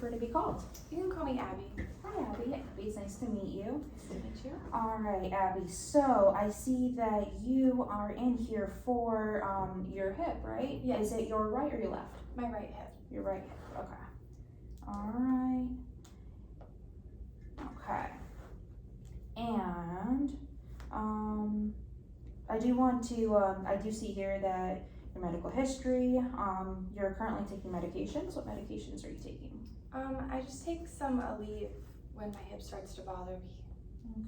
prefer to be called? You can call me Abby. Hi, Abby. Abby, it's nice to meet you. Nice to meet you. All right, Abby. So I see that you are in here for your hip, right? Yes. Is it your right or your left? My right hip. Your right hip. Okay. All right. Okay. And I do want to. I do see here that your medical history. You're currently taking medications. What medications are you taking? I just take some Aleve when my hip starts to bother me.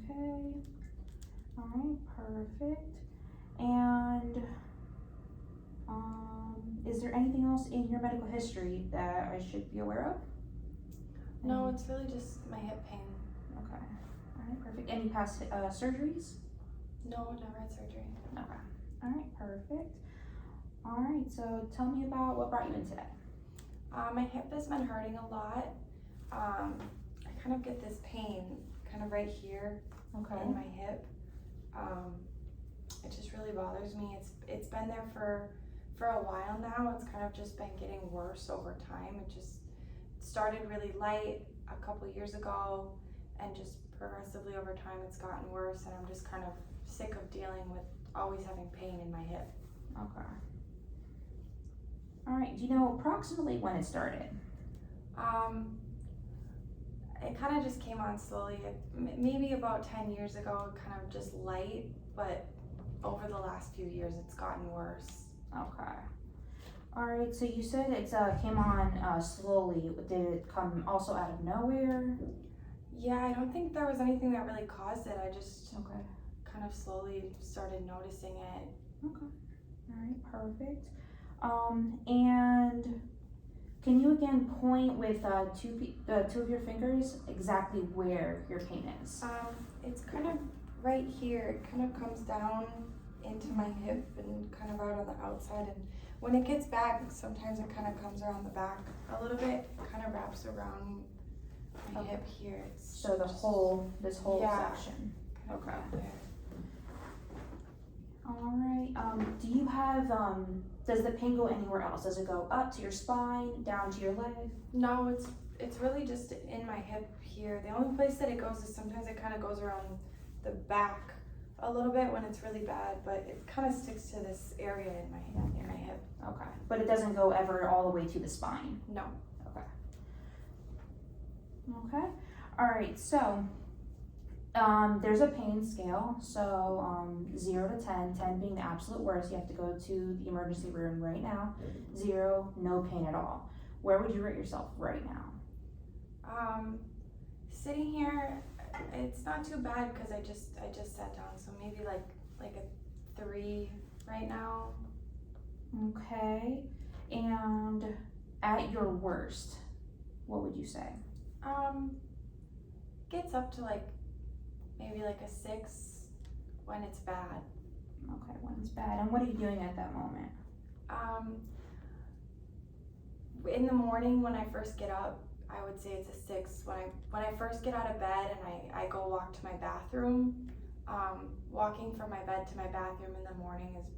Okay. All right. Perfect. And is there anything else in your medical history that I should be aware of? No, it's really just my hip pain. Okay. All right. Perfect. Any past surgeries? No, never had surgery. Okay. All right. Perfect. All right. So tell me about what brought you in today. My hip has been hurting a lot. I kind of get this pain kind of right here in my hip. It just really bothers me. It's been there for a while now. It's kind of just been getting worse over time. It just started really light a couple years ago, and just progressively over time it's gotten worse, and I'm just kind of sick of dealing with always having pain in my hip. Okay. All right. Do you know approximately when it started? It kind of just came on slowly. Maybe about 10 years ago, kind of just light, but over the last few years, it's gotten worse. Okay. All right. So you said it came on slowly. Did it come also out of nowhere? Yeah, I don't think there was anything that really caused it. I just Okay. kind of slowly started noticing it. Okay. All right. Perfect. And can you again point with two of your fingers exactly where your pain is? It's kind of right here. It kind of comes down into my hip and kind of out on the outside. And when it gets back, sometimes it kind of comes around the back a little bit. It kind of wraps around my hip here. So this whole section. Okay. Right there. All right. Do you have does the pain go anywhere else? Does it go up to your spine, down to your leg? No, it's really just in my hip here. The only place that it goes is sometimes it kind of goes around the back a little bit when it's really bad, but it kind of sticks to this area in my hip. Okay. But it doesn't go ever all the way to the spine? No. Okay. Okay. All right. So there's a pain scale. So 0 to 10, 10 being the absolute worst. You have to go to the emergency room right now. 0, no pain at all. Where would you rate yourself right now? Sitting here, it's not too bad because I just sat down. So maybe like a 3 right now. Okay. And at your worst, what would you say? Gets up to maybe like a 6 when it's bad. Okay, when it's bad. And what are you doing at that moment? In the morning when I first get up, I would say it's a 6. When I first get out of bed and I go walk to my bathroom, walking from my bed to my bathroom in the morning is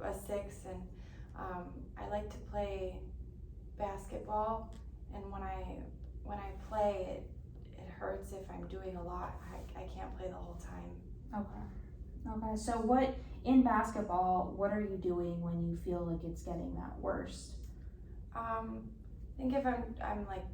a 6. And I like to play basketball, and when I play it hurts if I'm doing a lot. I can't play the whole time. Okay. So what in basketball, what are you doing when you feel like it's getting that worst? I think if I'm like,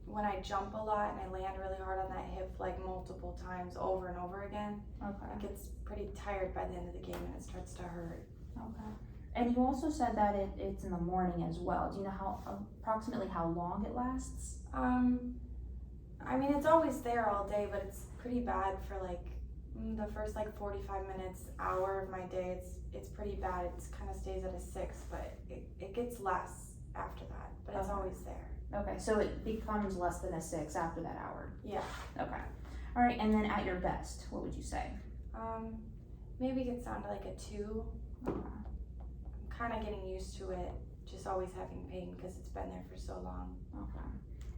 when I jump a lot and I land really hard on that hip multiple times over and over again, it gets pretty tired by the end of the game and it starts to hurt. Okay. And you also said that it's in the morning as well. Do you know approximately how long it lasts? I mean, it's always there all day, but it's pretty bad for the first 45 minutes, hour of my day. It's pretty bad. It kind of stays at a 6, but it gets less after that, but it's always there. Okay, so it becomes less than a 6 after that hour? Yeah. Okay. All right, and then at your best, what would you say? Maybe it gets down to like a 2. Okay. I'm kind of getting used to it, just always having pain because it's been there for so long. Okay.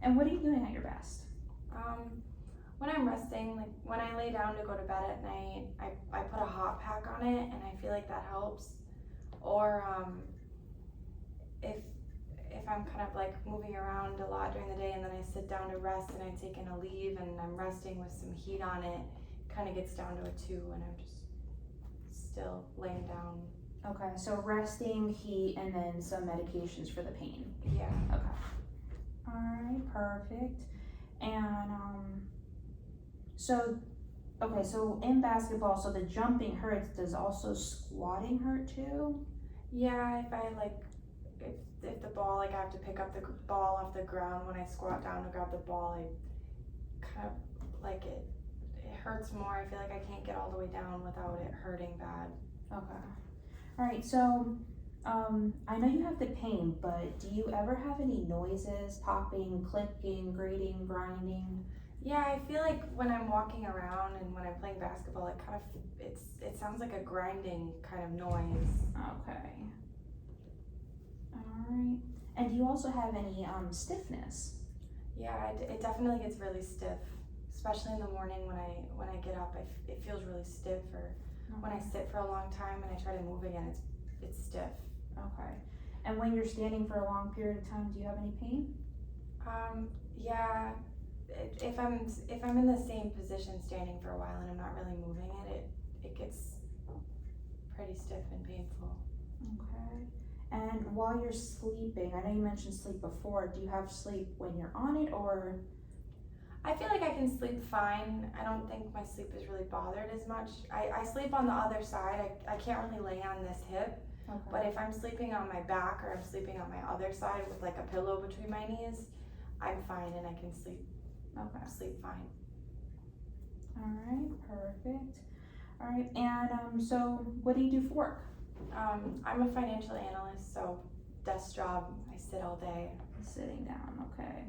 And what are you doing at your best? When I'm resting, when I lay down to go to bed at night, I put a hot pack on it and I feel like that helps. Or if if I'm kind of like moving around a lot during the day and then I sit down to rest and I've taken a leave and I'm resting with some heat on it, kind of gets down to a 2 and I'm just still laying down. Okay, so resting, heat, and then some medications for the pain. Yeah. Okay. Alright, perfect. And so in basketball, so the jumping hurts, does also squatting hurt too? Yeah, if I like, if the ball, like I have to pick up the ball off the ground when I squat down to grab the ball, I kind of like it hurts more. I feel like I can't get all the way down without it hurting bad. Okay. Alright, so I know you have the pain, but do you ever have any noises, popping, clicking, grating, grinding? Yeah, I feel like when I'm walking around and when I'm playing basketball, it sounds like a grinding kind of noise. Okay. Alright. And do you also have any stiffness? Yeah, it definitely gets really stiff, especially in the morning when I get up. It feels really stiff, or when I sit for a long time and I try to move again, it's stiff. Okay. And when you're standing for a long period of time, do you have any pain? Yeah. If I'm in the same position standing for a while and I'm not really moving it gets pretty stiff and painful. Okay. And while you're sleeping, I know you mentioned sleep before, do you have sleep when you're on it, or? I feel like I can sleep fine. I don't think my sleep is really bothered as much. I sleep on the other side. I can't really lay on this hip. Okay. But if I'm sleeping on my back or I'm sleeping on my other side with like a pillow between my knees, I'm fine and I can sleep fine. Alright, perfect. Alright, and so what do you do for work? I'm a financial analyst, so desk job. I sit all day. Sitting down, okay.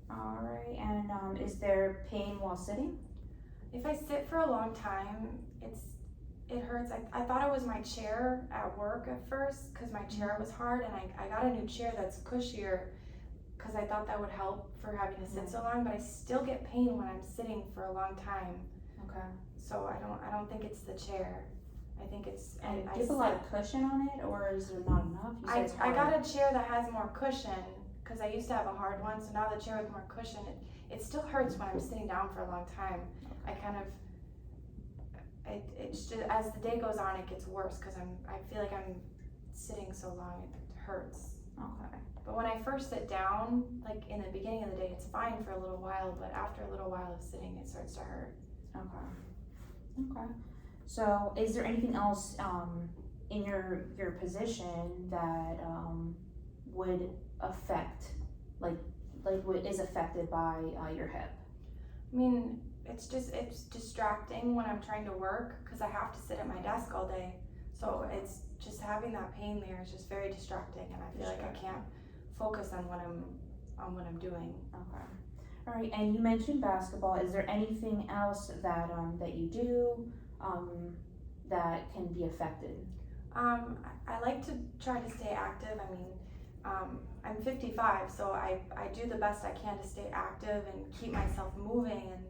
Alright, and is there pain while sitting? If I sit for a long time, it hurts. I thought it was my chair at work at first because my chair was hard, and I got a new chair that's cushier because I thought that would help for having to sit so long, but I still get pain when I'm sitting for a long time. Okay. So I don't think it's the chair. I think it's And do you have a lot of cushion on it, or is there not enough? You said it's I hard. got a chair that has more cushion because I used to have a hard one, so now the chair with more cushion, it still hurts when I'm sitting down for a long time. I kind of, it's just, as the day goes on, it gets worse because I feel like I'm sitting so long, it hurts. Okay. But when I first sit down, like in the beginning of the day, it's fine for a little while, but after a little while of sitting, it starts to hurt. Okay. Okay. So is there anything else in your position that would affect, is affected by your hip? I mean, it's distracting when I'm trying to work because I have to sit at my desk all day. So it's just having that pain there is just very distracting, and I feel like I can't focus on what I'm doing. Okay. All right. And you mentioned basketball. Is there anything else that you do that can be affected? I like to try to stay active. I mean, I'm 55, so I do the best I can to stay active and keep myself moving. And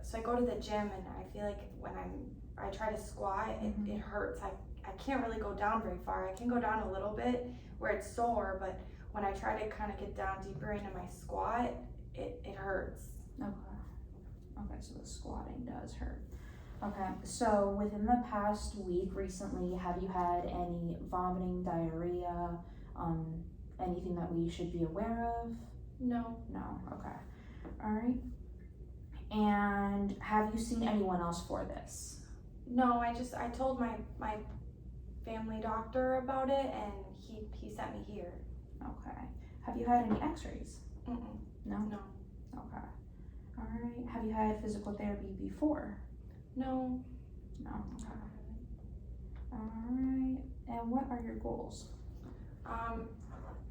so I go to the gym, and I feel like when I try to squat, it hurts. I can't really go down very far. I can go down a little bit where it's sore, but when I try to kind of get down deeper into my squat, it hurts. Okay. Okay, so the squatting does hurt. Okay, so within the past week recently, have you had any vomiting, diarrhea, anything that we should be aware of? No. No, okay. All right. And have you seen anyone else for this? No, I told my family doctor about it, and he sent me here. Okay. Have you had any x-rays? Mm-mm. No? No. Okay. All right. Have you had physical therapy before? No. No. Okay. All right. And what are your goals? I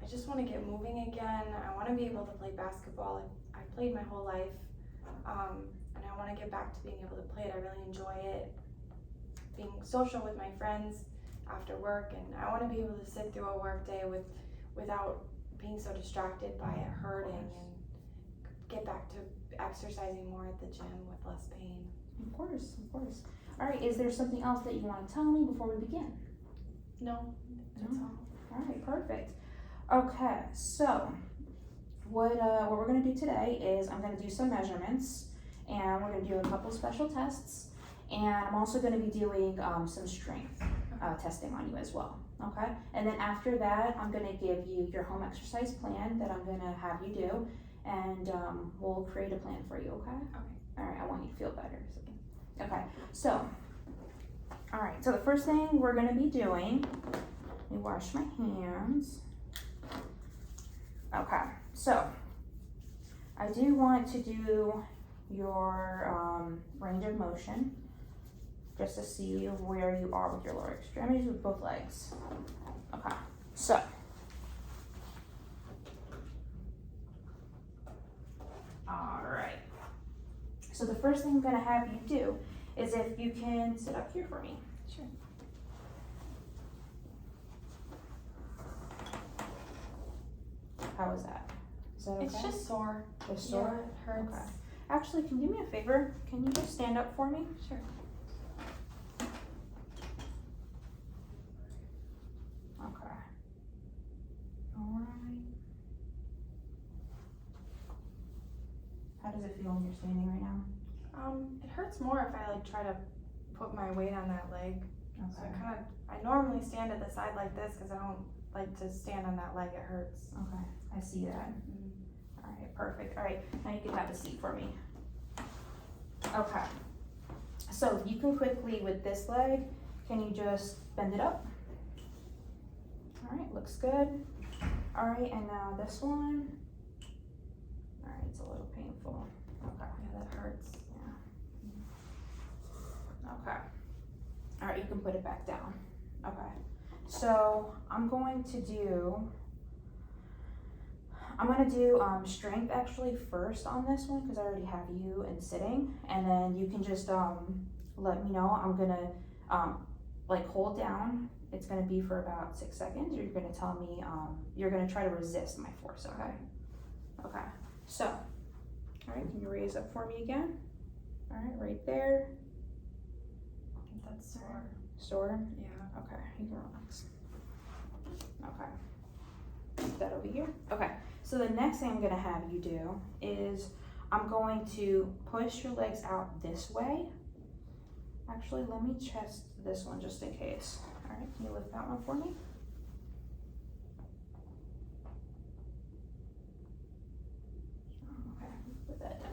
just want to get moving again. I want to be able to play basketball. I played my whole life, and I want to get back to being able to play it. I really enjoy it. Being social with my friends after work, and I want to be able to sit through a work day without being so distracted by it hurting, and get back to exercising more at the gym with less pain. Of course, of course. All right, is there something else that you want to tell me before we begin? No, that's all. All right, perfect. Okay, so what we're gonna do today is I'm gonna do some measurements, and we're gonna do a couple special tests, and I'm also gonna be doing some strength testing on you as well. Okay, and then after that, I'm gonna give you your home exercise plan that I'm gonna have you do, and we'll create a plan for you. Okay. Okay. All right, I want you to feel better. Okay, so. All right, so the first thing we're gonna be doing, let me wash my hands. Okay, so I do want to do your range of motion just to see where you are with your lower extremities with both legs. Okay, so all right. So the first thing I'm gonna have you do is if you can sit up here for me. Sure. How is that? Is that okay? It's just sore. Just sore? Yeah, it hurts. Okay. Actually, can you do me a favor? Can you just stand up for me? Sure. Okay. Alright. How does it feel when you're standing right now? It hurts more if I like try to put my weight on that leg. So Okay. I normally stand at the side like this because I don't like to stand on that leg. It hurts. Okay. I see that. Alright, perfect. Alright, now you can have a seat for me. Okay. So you can quickly, with this leg, can you just bend it up? Alright, looks good. Alright, and now this one. Alright, it's a little painful. Okay. Yeah, that hurts. Okay. Alright, you can put it back down. Okay. So I'm going to do strength actually first on this one because I already have you in sitting, and then you can just let me know. I'm gonna like hold down. It's gonna be for about 6 seconds. You're gonna tell me you're gonna try to resist my force. Okay. Okay. So, all right, can you raise up for me again? All right, right there. That's sore. Sore? Yeah. Okay, you can relax. Okay. Put that over here. Okay, so the next thing I'm gonna have you do is I'm going to push your legs out this way. Actually, let me test this one just in case. All right, can you lift that one for me? Okay, put that down.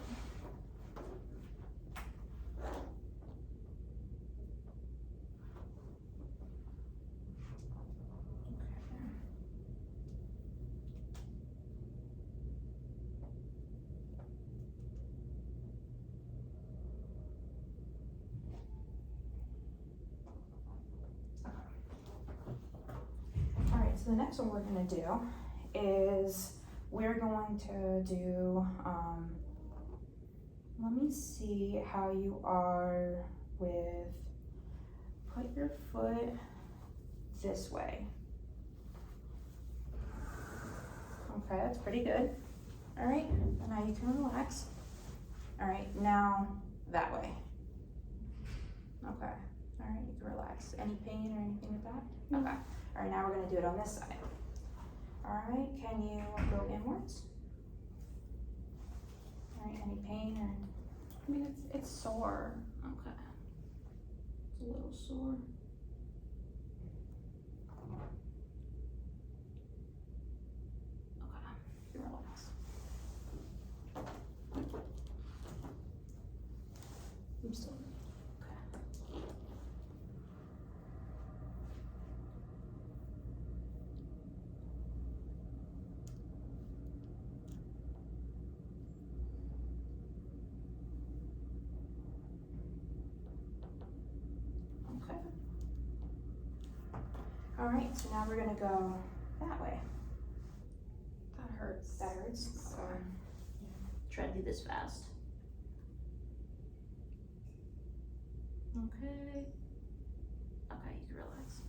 So the next one we're gonna do is we're going to do, let me see how you are with, put your foot this way. Okay, that's pretty good. All right, now you can relax. All right, now that way. Okay, all right, you can relax. Any pain or anything with that? Okay. All right, now we're gonna do it on this side. All right, can you go inwards? All right, any pain or? I mean, it's sore. Okay. It's a little sore. Okay, you can relax. I'm still. All right, so now we're gonna go that way. That hurts. That hurts? Okay. Try to do this fast. Okay. Okay, you can relax.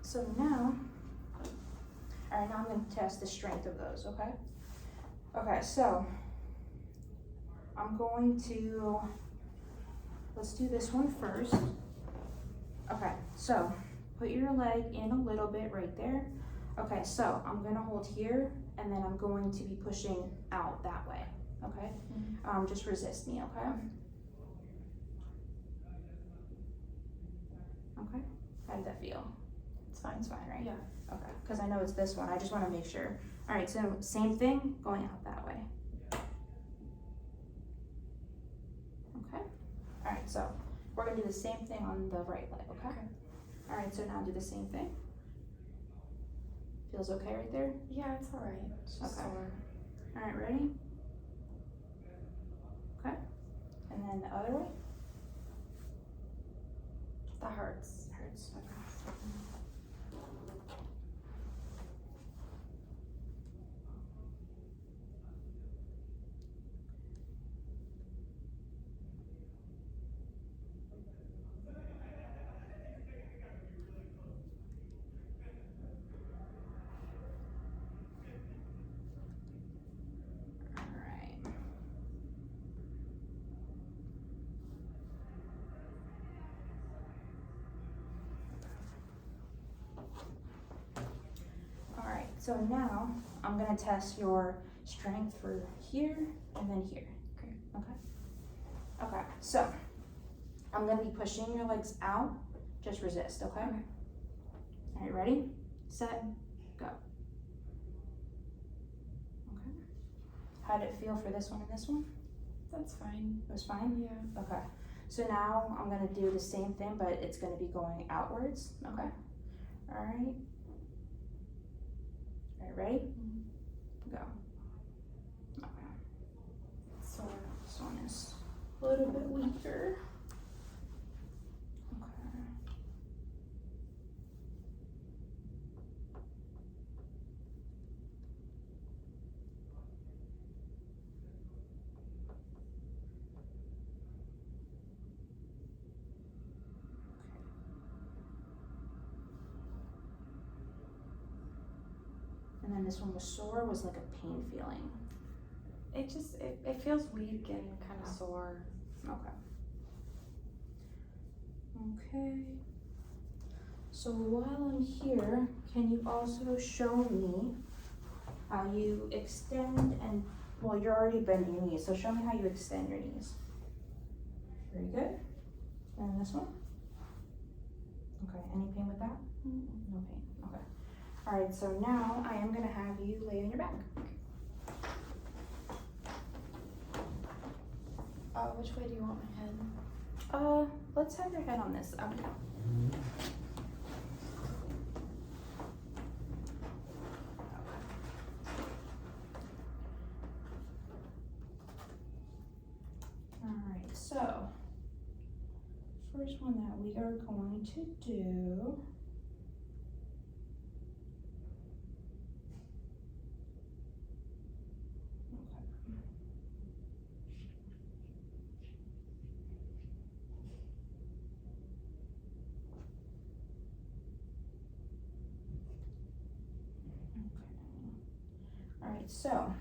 So now Alright, now I'm gonna test the strength of those, okay? Okay, so I'm going to, let's do this one first. Okay, so put your leg in a little bit right there. Okay, so I'm gonna hold here and then I'm going to be pushing out that way, okay? Just resist me, okay? Okay, how did that feel? It's fine. It's fine, right? Yeah. Okay, because I know it's this one, I just wanna make sure. All right, so same thing, going out that way. Okay, all right, so we're gonna do the same thing on the right leg, okay? Okay. All right, so now do the same thing. Feels okay right there? Yeah, it's alright. It's just Okay. sore. All right, ready? Okay, and then the other way. That hurts. Hurts, okay. Alright, so now I'm gonna test your strength for here and then here. Okay, so I'm gonna be pushing your legs out, just resist, okay? Okay. Alright, ready, set, go. Okay. How did it feel for this one and this one? That's fine. It was fine? Yeah. Okay, so now I'm gonna do the same thing, but it's gonna be going outwards, okay? Alright. Alright, ready? Go. Okay, Sore. this one is a little bit weaker. Okay. And then this one was sore, was like a pain feeling. It feels weak and kind of sore. Okay. Okay. So while I'm here, can you also show me how you extend and, well, you're already bending your knees, so show me how you extend your knees. Very good. And this one? Okay, any pain with that? No pain, okay. All right, so now I am gonna have you lay on your back. Which way do you want my head? Let's have your head on this. Alright, so first one that we are going to do Alright, so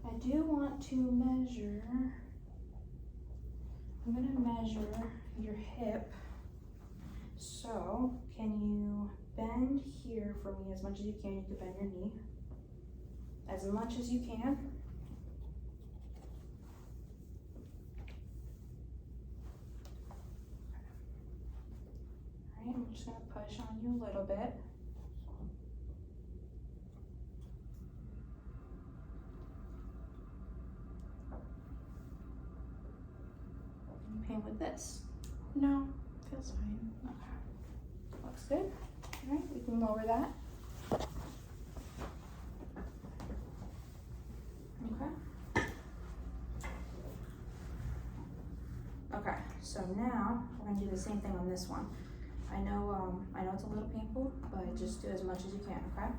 I do want to measure, I'm gonna measure your hip. So can you bend here for me as much as you can? You can bend your knee as much as you can. Alright, I'm just gonna push on you a little bit. Any pain with this? No, feels fine. Okay. Looks good. Alright, we can lower that. Okay. Okay, so now we're gonna do the same thing on this one. I know it's a little painful, but just do as much as you can, okay?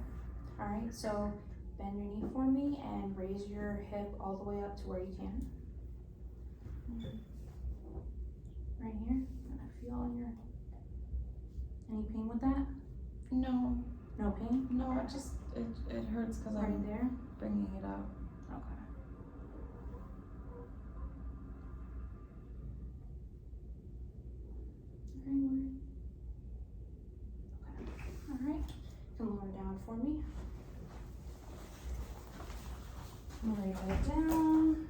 Alright, so bend your knee for me and raise your hip all the way up to where you can. Right here, and I feel on your, any pain with that? No. No pain? No, it just, it hurts because Right I'm there? bringing it up. Okay. Alright, you can lower down for me. Lay that down.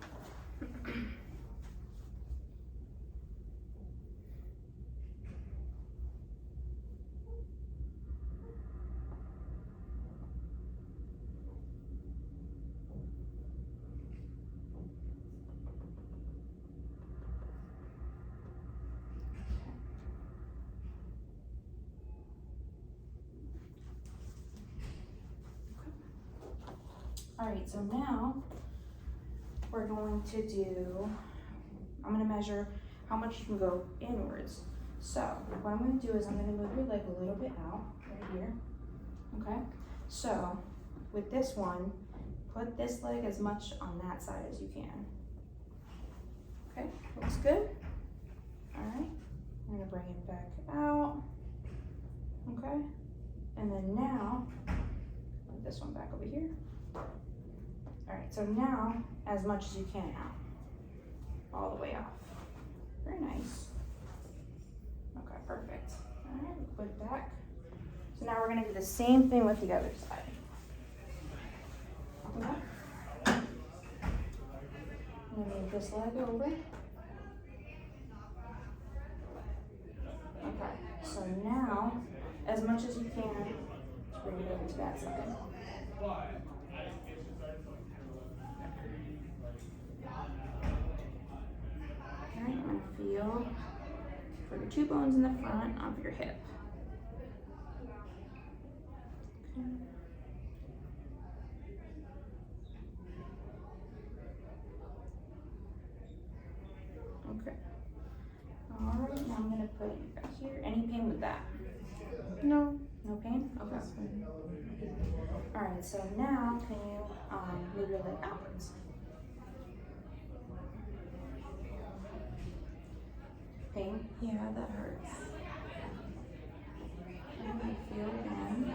Alright, so now we're going to do, I'm gonna measure how much you can go inwards. So what I'm gonna do is I'm gonna move your leg a little bit out, right here. Okay? So with this one, put this leg as much on that side as you can. Okay, looks good. Alright, I'm gonna bring it back out. Okay, and then now, put this one back over here. Alright, so now, as much as you can out. All the way off. Very nice. Okay, perfect. Alright, put it back. So now we're gonna do the same thing with the other side. Okay. I'm gonna move this leg over. Okay, so now, as much as you can, just bring it over to that side. Alright, I'm gonna feel for the 2 bones in the front of your hip. Okay. Alright, now I'm gonna put you back here. Any pain with that? No. No pain? Okay. That's fine. Alright, so now can you move your leg outwards? Pain? Yeah, that hurts. I'm gonna feel again.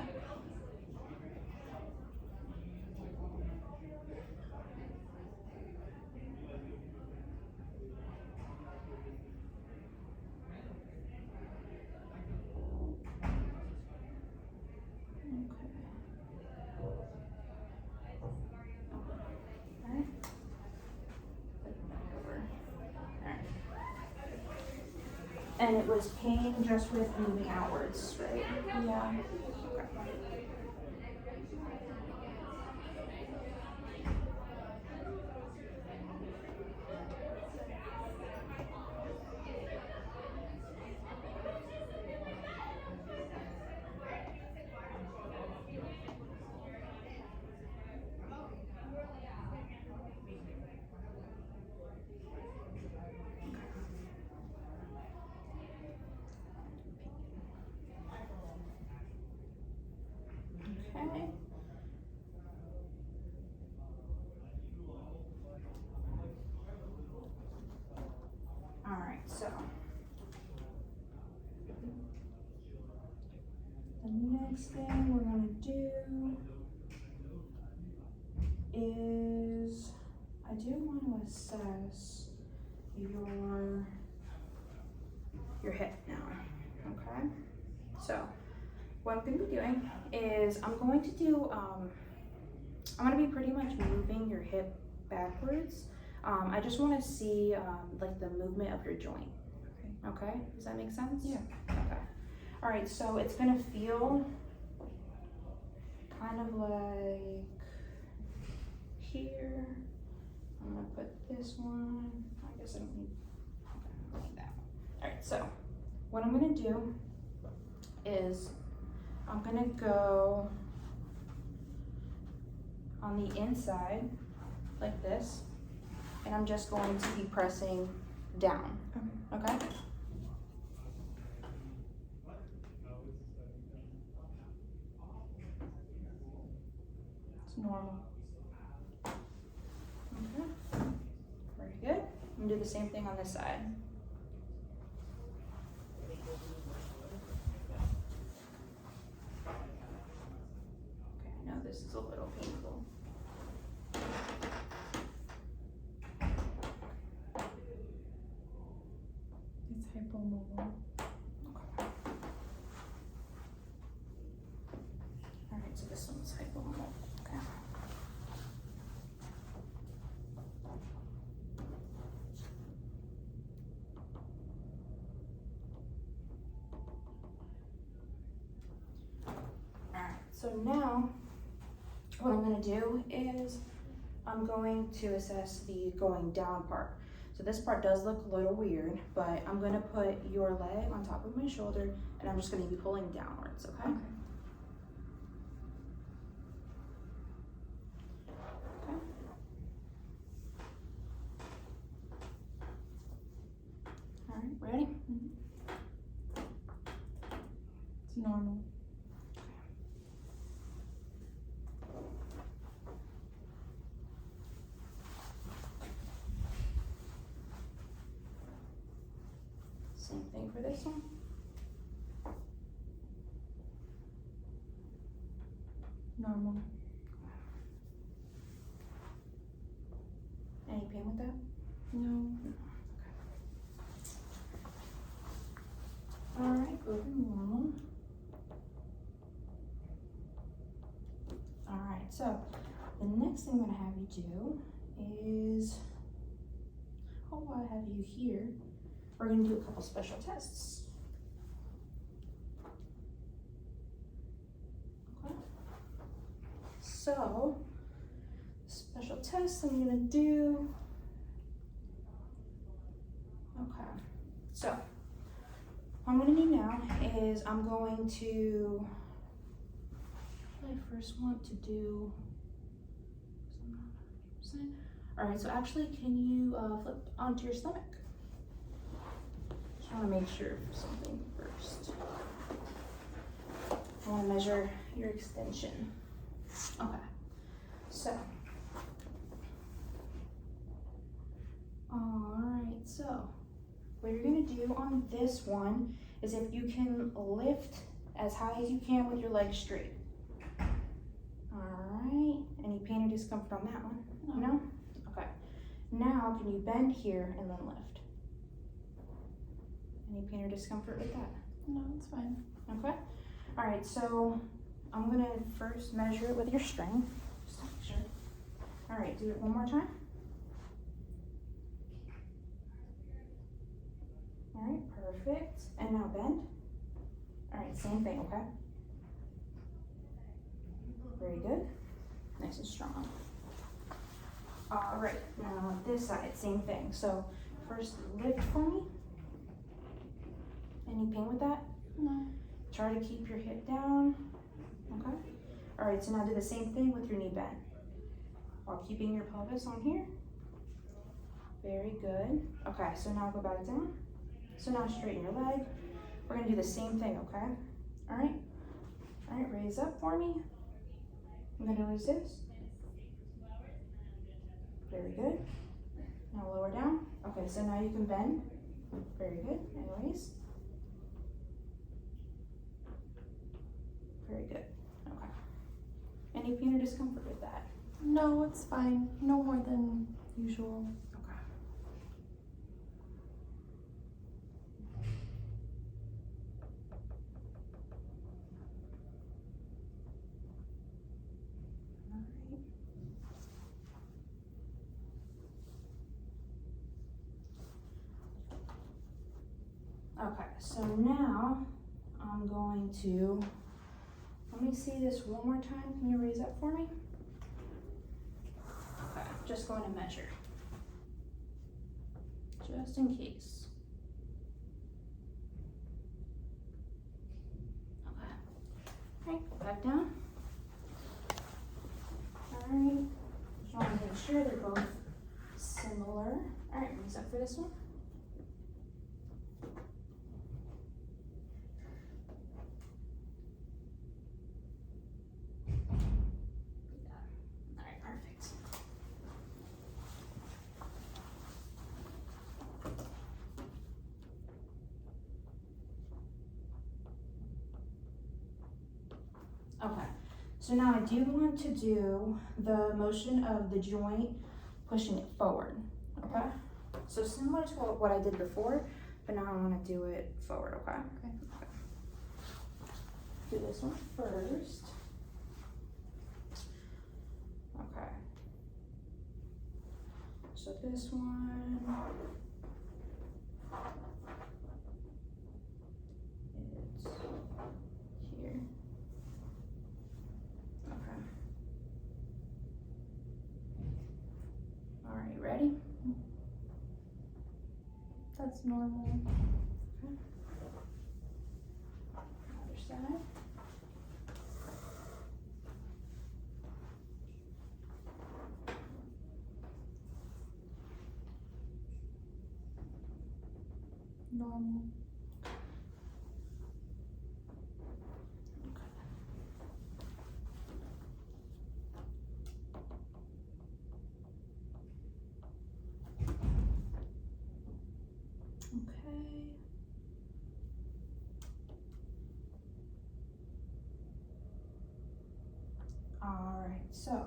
And it was pain just with moving outwards, right? Yeah. Okay. Alright, so the next thing we're gonna do is I do want to assess your hip now. Okay? So what I'm gonna be doing is I'm going to do I'm gonna be pretty much moving your hip backwards. I just want to see like the movement of your joint. Okay, does that make sense? Yeah. Okay. All right, so it's gonna feel kind of like here. I'm gonna put this one. I guess I don't need that. All right, so what I'm gonna do is I'm gonna go on the inside like this, and I'm just going to be pressing down. Okay? It's normal. Okay. Very good. I'm gonna do the same thing on this side. this is a little painful. It's hypomobile. Alright, so this one's hypomobile. Okay. Alright, so now what I'm going to do is I'm going to assess the going down part. So this part does look a little weird, but I'm going to put your leg on top of my shoulder and I'm just going to be pulling downwards, okay? Okay. Okay. Alright, ready? It's normal. Same thing for this one. Normal. Any pain with that? No. Alright, go to normal. Alright, so the next thing I'm gonna have you do is, oh, I have you here. We're gonna do a couple special tests. Okay. So, special tests I'm gonna do. Okay, so what I'm gonna do now is I'm going to, I first want to do, all right, so actually can you flip onto your stomach? Just wanna make sure for something first. I wanna measure your extension. Okay, so. All right, so what you're gonna do on this one is if you can lift as high as you can with your legs straight. All right, any pain or discomfort on that one? No? Okay. Now, can you bend here and then lift? Any pain or discomfort with that? No, it's fine. Okay. All right, so I'm gonna first measure it with your string. Just to make sure. All right, do it one more time. All right, perfect. And now bend. All right, same thing, okay? Very good. Nice and strong. All right, now this side, same thing. So first lift for me. Any pain with that? No. Try to keep your hip down, okay? All right, so now do the same thing with your knee bend. While keeping your pelvis on here. Very good. Okay, so now go back down. So now straighten your leg. We're gonna do the same thing, okay? All right, raise up for me. I'm gonna resist. Very good. Now lower down. Okay, so now you can bend. Very good, and raise. Very good, okay. Any pain or discomfort with that? No, it's fine. No more than usual. Okay. Okay, so now I'm going to, let me see this one more time. Can you raise up for me? Okay, just going to measure. Just in case. Okay. All right, go back down. All right, just want to make sure they're both similar. All right, raise up for this one. So So now I do want to do the motion of the joint pushing it forward, okay? So similar to what I did before, but now I want to do it forward, okay? Okay. Do this one first. Okay. So this one it's here. Okay. All right, ready? That's normal. Other side. Normal. Okay. All right, so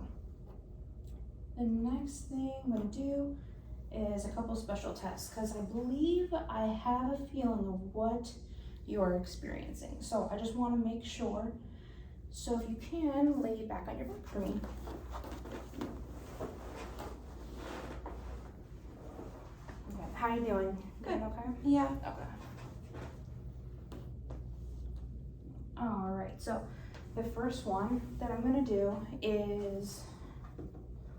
the next thing I'm gonna do is a couple special tests because I believe I have a feeling of what you're experiencing. So I just want to make sure. So if you can, lay it back on your back for me. Okay, how you doing? Good. Okay? Yeah. Okay. All right, so the first one that I'm gonna do is,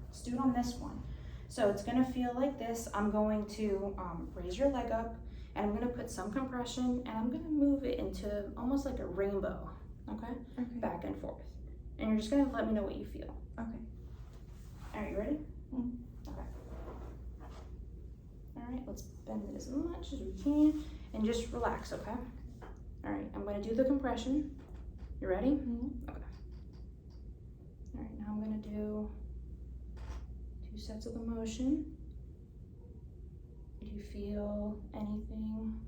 let's do it on this one. So it's gonna feel like this. I'm going to raise your leg up and I'm gonna put some compression and I'm gonna move it into almost like a rainbow, okay? Okay. Back and forth. And you're just gonna let me know what you feel. Okay. All right, you ready? Mm. Okay. All right, let's bend it as much as we can and just relax, okay? All right, I'm gonna do the compression. You ready? Mm-hmm. Okay. All right, now I'm gonna do 2 sets of the motion. Do you feel anything?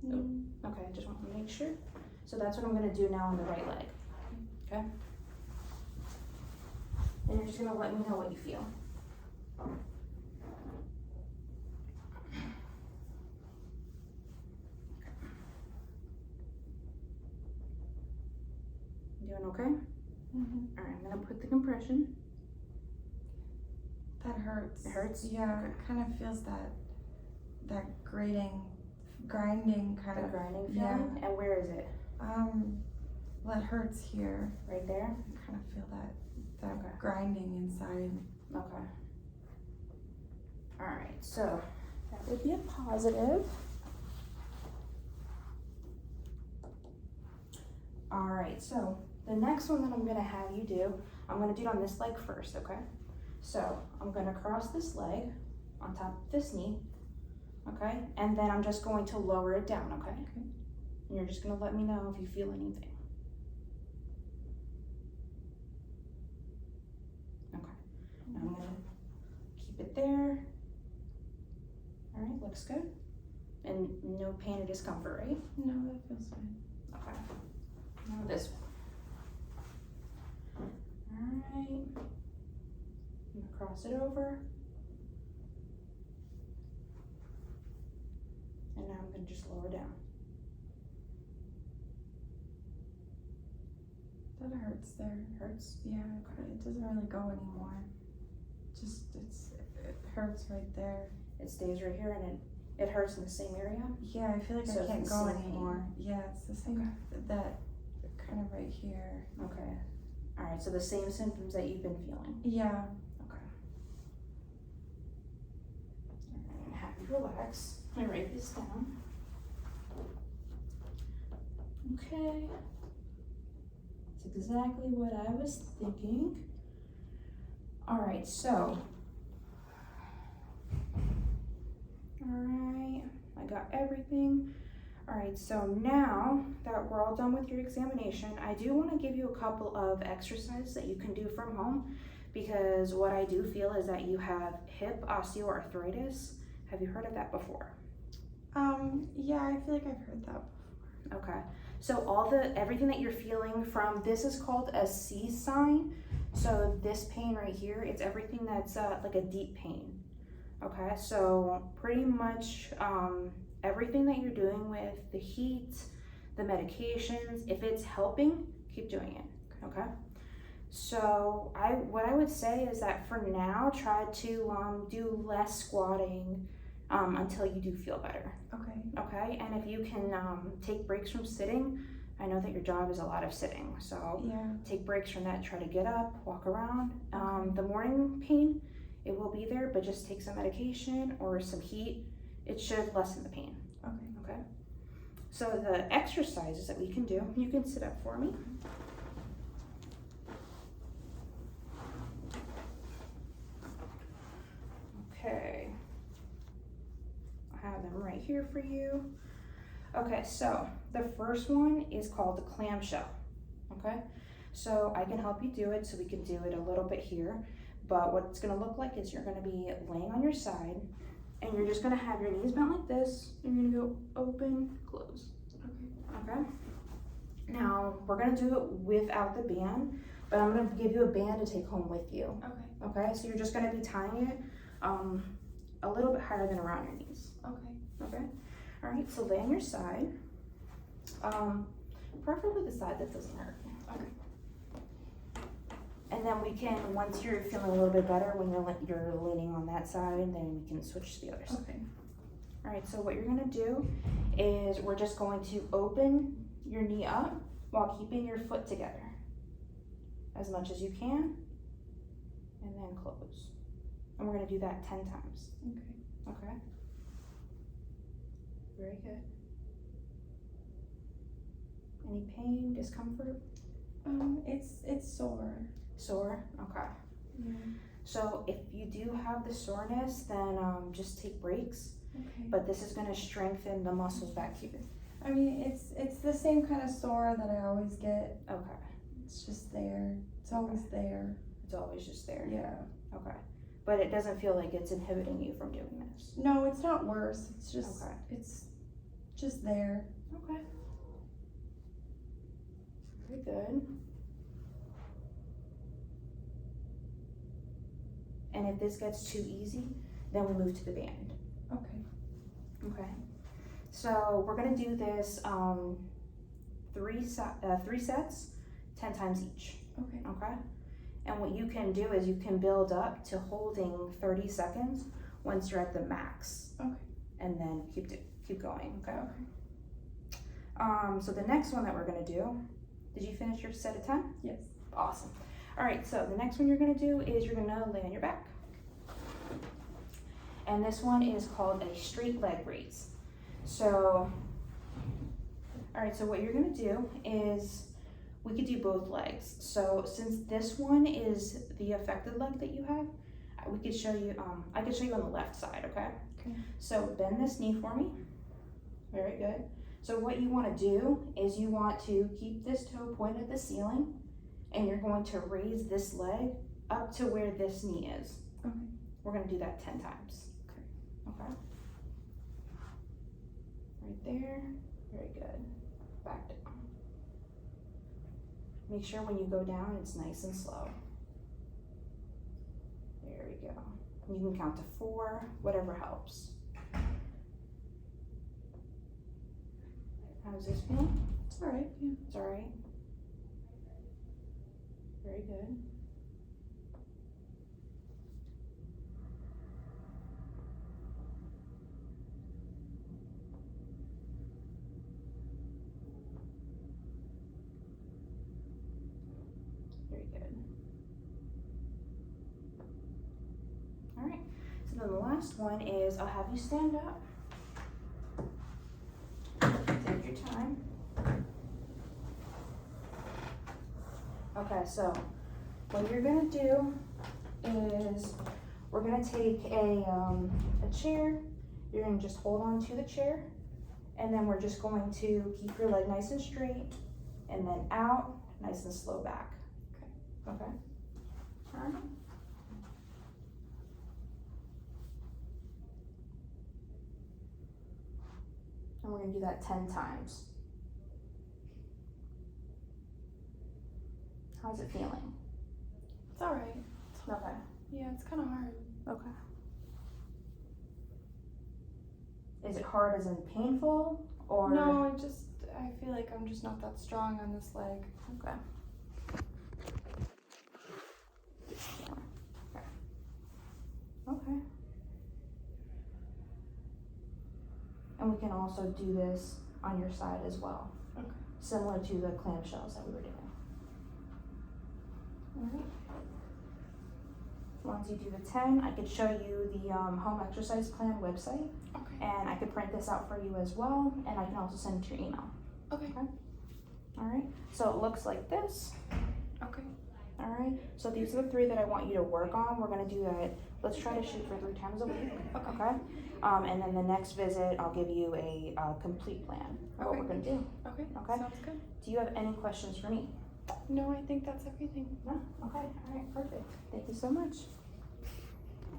Mm. Okay, I just want to make sure. So that's what I'm gonna do now on the right leg. Okay? And you're just gonna let me know what you feel. Doing okay? Mm-hmm. All right, I'm gonna put the compression. That hurts. It hurts? Yeah, Okay. it kind of feels that grinding kind The of. grinding feeling? Yeah. And where is it? Well, it hurts here. Right there? I kind of feel that Okay. grinding inside. Okay. All right, so that would be a positive. All right, so the next one that I'm gonna have you do, I'm gonna do it on this leg first, okay? So I'm gonna cross this leg on top of this knee, okay? And then I'm just going to lower it down, okay? Okay. And you're just gonna let me know if you feel anything. Okay, now I'm gonna keep it there. All right, looks good. And no pain or discomfort, right? No, that feels fine. Okay. Now this one. All right. I'm gonna cross it over. And now I'm gonna just lower down. That hurts there. Hurts? Yeah, it doesn't really go anymore. It hurts right there. It stays right here and it hurts in the same area? Yeah, I feel like So I can't it's go the same anymore. Yeah, it's the same. That kind of right here. Okay. All right, so the same symptoms that you've been feeling? Yeah. Okay. I'm gonna have you relax. Let me write this down. Okay. That's exactly what I was thinking. All right, so. All right, I got everything. All right, so now that we're all done with your examination, I do want to give you a couple of exercises that you can do from home because what I do feel is that you have hip osteoarthritis. Have you heard of that before? Yeah, I feel like I've heard that before. Okay, So everything that you're feeling from, this is called a C sign. So this pain right here, it's everything that's like a deep pain. Okay, so pretty much everything that you're doing with the heat, the medications, if it's helping, keep doing it, okay? So what I would say is that for now, try to do less squatting until you do feel better. Okay. Okay, and if you can take breaks from sitting, I know that your job is a lot of sitting, so Yeah. take breaks from that, try to get up, walk around. Okay. The morning pain, it will be there, but just take some medication or some heat. It should lessen the pain. Okay. Okay, so the exercises that we can do, you can sit up for me. Okay, I have them right here for you. Okay, so the first one is called the clamshell. Okay, so I can help you do it, so we can do it a little bit here. But what it's gonna look like is you're gonna be laying on your side, and you're just gonna have your knees bent like this, and you're gonna go open, close. Okay. Now we're gonna do it without the band, but I'm gonna give you a band to take home with you. Okay. Okay, so you're just gonna be tying it a little bit higher than around your knees. Okay. Okay. All right. So lay on your side, preferably the side that doesn't hurt. Okay. And then we can, once you're feeling a little bit better, when you're leaning on that side, then we can switch to the other side. Okay. All right. So what you're gonna do is we're just going to open your knee up while keeping your foot together as much as you can, and then close. And we're gonna do that 10 times. Okay. Okay. Very good. Any pain, discomfort? It's sore. Sore? Okay. Yeah. So if you do have the soreness, then just take breaks. Okay. But this is gonna strengthen the muscles back here. I mean, it's the same kind of sore that I always get. Okay. It's just there. It's always there. It's always just there. Yeah. Okay. But it doesn't feel like it's inhibiting you from doing this. No, it's not worse. It's just Okay. it's just there. Okay. Very good. And if this gets too easy, then we move to the band. Okay. Okay. So we're gonna do this 3 sets, 10 times each. Okay. Okay. And what you can do is you can build up to holding 30 seconds once you're at the max. Okay. And then keep going. Okay. Okay. So the next one that we're gonna do, did you finish your set of 10? Yes. Awesome. All right, so the next one you're gonna do is you're gonna lay on your back. And this one is called a straight leg raise. So, all right, so what you're gonna do is, we could do both legs. So since this one is the affected leg that you have, we could show you, I could show you on the left side, okay? Okay. So bend this knee for me. Very good. So what you wanna do is you want to keep this toe pointed at the ceiling, and you're going to raise this leg up to where this knee is. Okay. We're gonna do that 10 times. Okay. Right there. Very good. Back down. Make sure when you go down, it's nice and slow. There we go. You can count to 4, whatever helps. How's this feel? It's all right. Yeah. It's all right. Very good. Very good. All right. So then the last one is I'll have you stand up. Take your time. Okay, so what you're gonna do is we're gonna take a chair. You're gonna just hold on to the chair, and then we're just going to keep your leg nice and straight, and then out, nice and slow back. Okay. All right. And we're gonna do that 10 times. How's it feeling? It's alright. Okay. Yeah, it's kind of hard. Okay. Is it hard as in painful, or? No, I feel like I'm just not that strong on this leg. Okay. Okay. And we can also do this on your side as well. Okay. Similar to the clamshells that we were doing. Alright. Once you do the 10, I could show you the home exercise plan website. Okay. And I could print this out for you as well, and I can also send it to your email. Okay. Alright, so it looks like this. Okay. Alright, so these are the 3 that I want you to work on. We're gonna do that. Let's try to shoot for 3 times a week. Okay. And then the next visit, I'll give you a complete plan of what Okay. we're gonna do. Okay. Okay. Sounds good. Do you have any questions for me? No, I think that's everything. No? Okay, alright, perfect. Thank you so much.